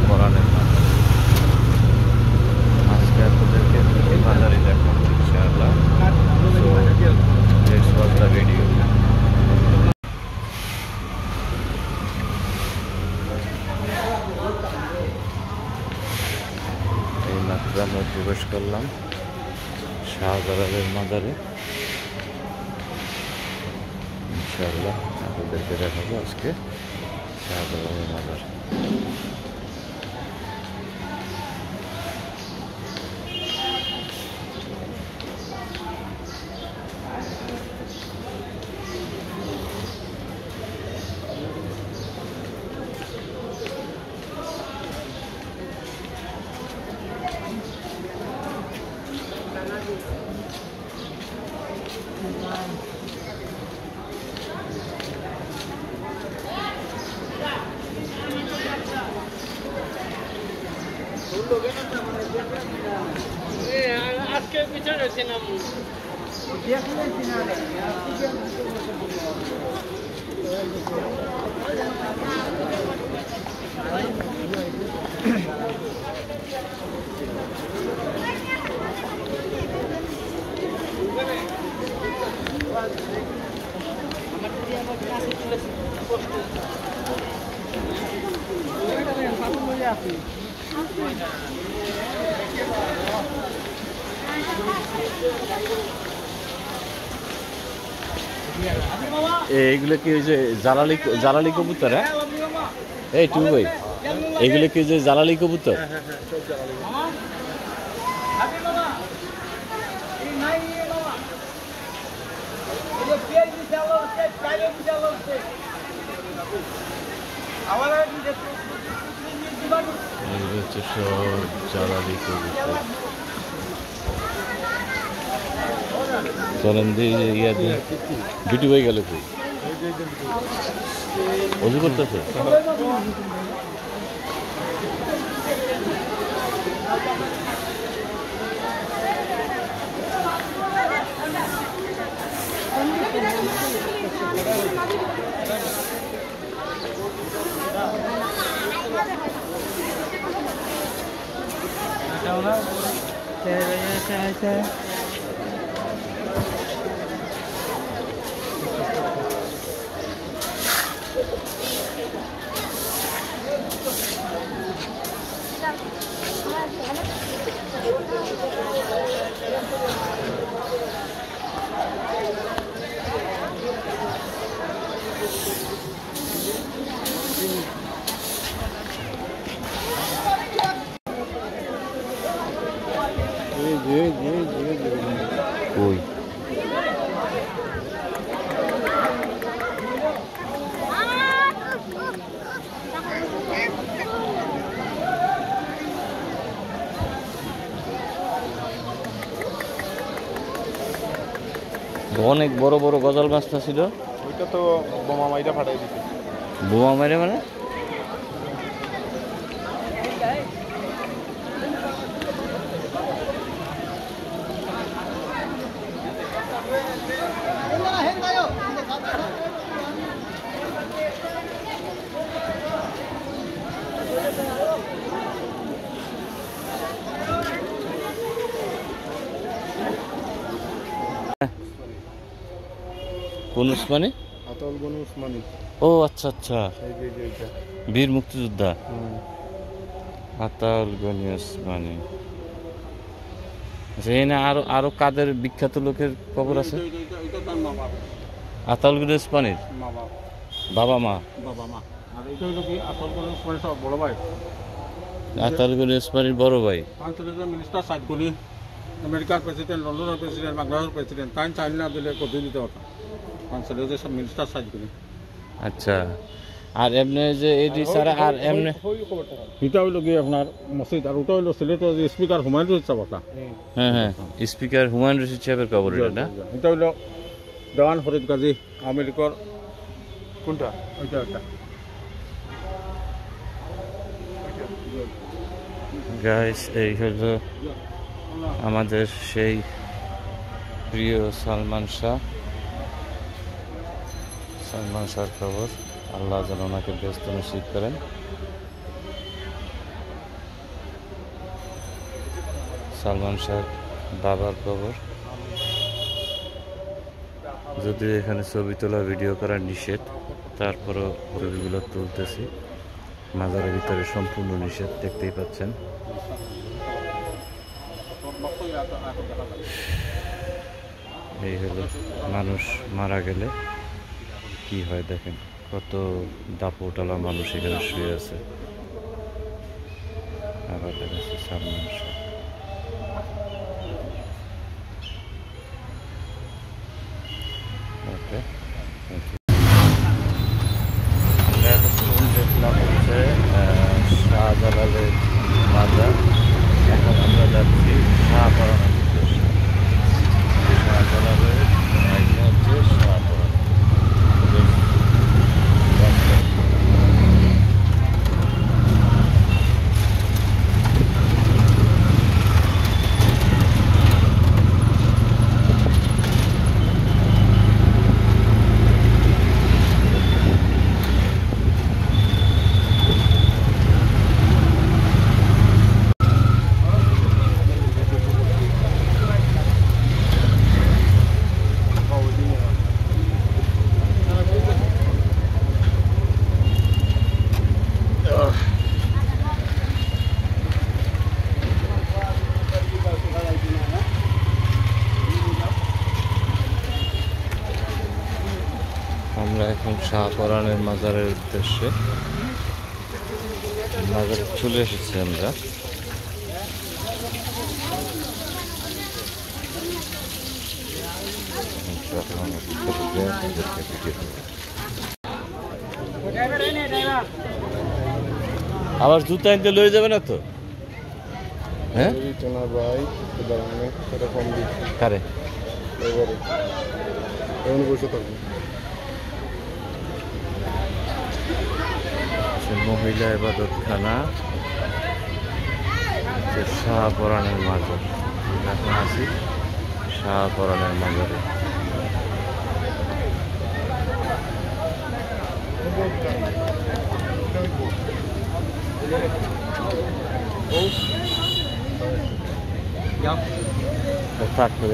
পরাণের মাজার। আজকে আপনাদেরকে এই মাজারই দেখাবো ইনশাআল্লাহ। So let's watch the video. এই মাত্র আমরা প্রবেশ করলাম শাহজালালের মাজারে। ইনশাআল্লাহ আপনাদেরকে দেখাবো আজকে শাহজালালের মাজার। আজকে পিছনে ছিলাম এইগুলো কি ওই যে জালালি কবুতর? হ্যাঁ এই টু ভাই, এগুলো কি যে জালালি কবুতর? এগুলো হচ্ছে সব জালালি কবুতর। চলেন দিয়ে ইয়া দিয়ে বিটু হয়ে গেল কই অজু করতেছে। কই অনেক বড় বড় গজাল মাছটা ছিল। ওইটা তো বোমা মাইরা ফাটাই দিছে। বোমা মেরে মানে কোন উসমানী? আতাউল গনি উসমানী। ও আচ্ছা আচ্ছা, এই যে এইটা বীর মুক্তিযোদ্ধা আতাউল গনি উসমানী। আচ্ছা এখানে আরো কাদের বিখ্যাত লোকের কবর আছে? আতাউল গনি উসমানীর বাবা মা। আর এটা হলো কি আতাউল গনি উসমানী সব বড় ভাই। আতাউল গনি উসমানীর বড় ভাই। আন্তর্জাতিক মিনিস্টার সাইদ গনি, আমেরিকার প্রেসিডেন্ট, লন্ডনের প্রেসিডেন্ট, বাংলাদেশের প্রেসিডেন্ট, তাই চাইনা দিলে কত দিতে হতো আন্তর্জাতিক সব মিনিস্টার সাইদ গনি। আচ্ছা আর এমনি যে এটি ছাড়া আর এমনি এটা হইলো কি আপনার মসজিদ, আর ওটা হইলো সিলেটের যে স্পিকার হুমায়ুন রশিদ সাহেব। হ্যাঁ হ্যাঁ স্পিকার হুমায়ুন রশিদ সাহেবের কবর এটা না? এটা হইলো দেওয়ান ফরিদ গাজী আমেরিকার। কোনটা? ওইটা ওইটা গাইস এই হলো আমাদের সেই প্রিয় সালমান শাহর খবর। আল্লাহ যেন ওনাকে ব্যস্ত নসিব করেন। সালমান শাহ বাবার কবর। যদিও এখানে ছবি তোলা ভিডিও করা নিষেধ, তারপরও ছবিগুলো তুলতেছি। মাজারের ভিতরে সম্পূর্ণ নিষেধ, দেখতেই পাচ্ছেন। এই হলো মানুষ মারা গেলে কি হয় দেখেন, কত দাপটালা মানুষ এখানে শুয়ে আছে। আবার দেখাচ্ছি সালমান শাহ। ওকে, আমরা এতক্ষণ দেখলাম হচ্ছে শাহজালালের মাজার। এখন আমরা যাচ্ছি শাহপরানের উদ্দেশ্যে। শাহজালালের হচ্ছে শাহপরান। আমরা এখন শাহপরানের মাজারের উদ্দেশ্যে মাজারে চলে এসেছি আমরা। আবার জুতা আনতে লয়ে যাবে না তো? হ্যাঁ, কারে মহিলা ইবাদতখানা, শাহপরানের মাজার। এখন আছি শাহপরানের মাজারে। থাকছে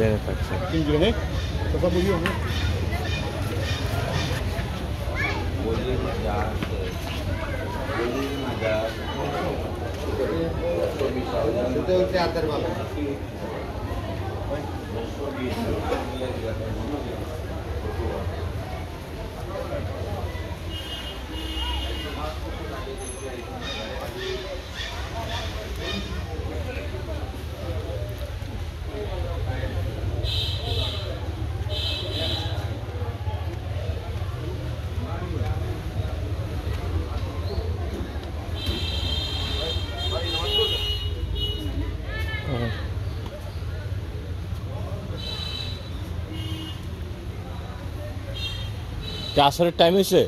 আসরের টাইম হয়েছে।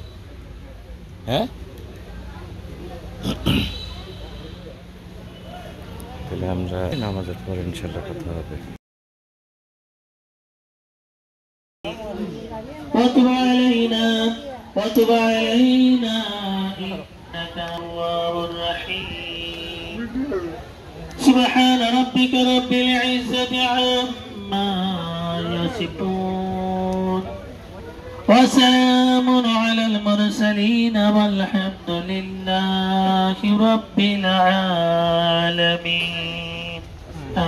হ্যাঁ, তাহলে আমরা নামাজের পর ইনশাল্লাহ কথা হবে। وتب علينا وتب علينا إنك تواب رحيم. سبحان ربك رب العزة عما يصفون وسلام على المرسلين والحمد لله رب العالمين.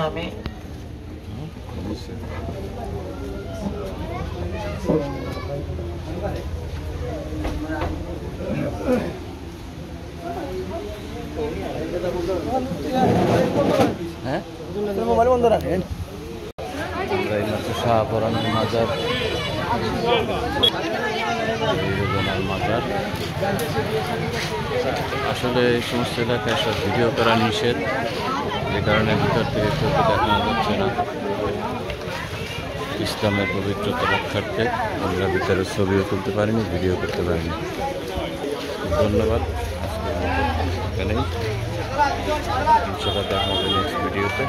آمين. হ্যাঁ, শাহপরানের মাজার, মাজার। আসলে এই সমস্ত এলাকায় সব ভিডিও করা নিষেধ, যে কারণে ভিতর থেকে চোখে দেখানো যাচ্ছে না। ইসলামের পবিত্রতা রক্ষার্থে আমরা ভিতরে ছবিও তুলতে পারিনি, ভিডিও করতে পারিনি। ধন্যবাদ। আজকের মতো এখানেই, ইনশাআল্লাহ দেখা হবে নেক্সট ভিডিওতে।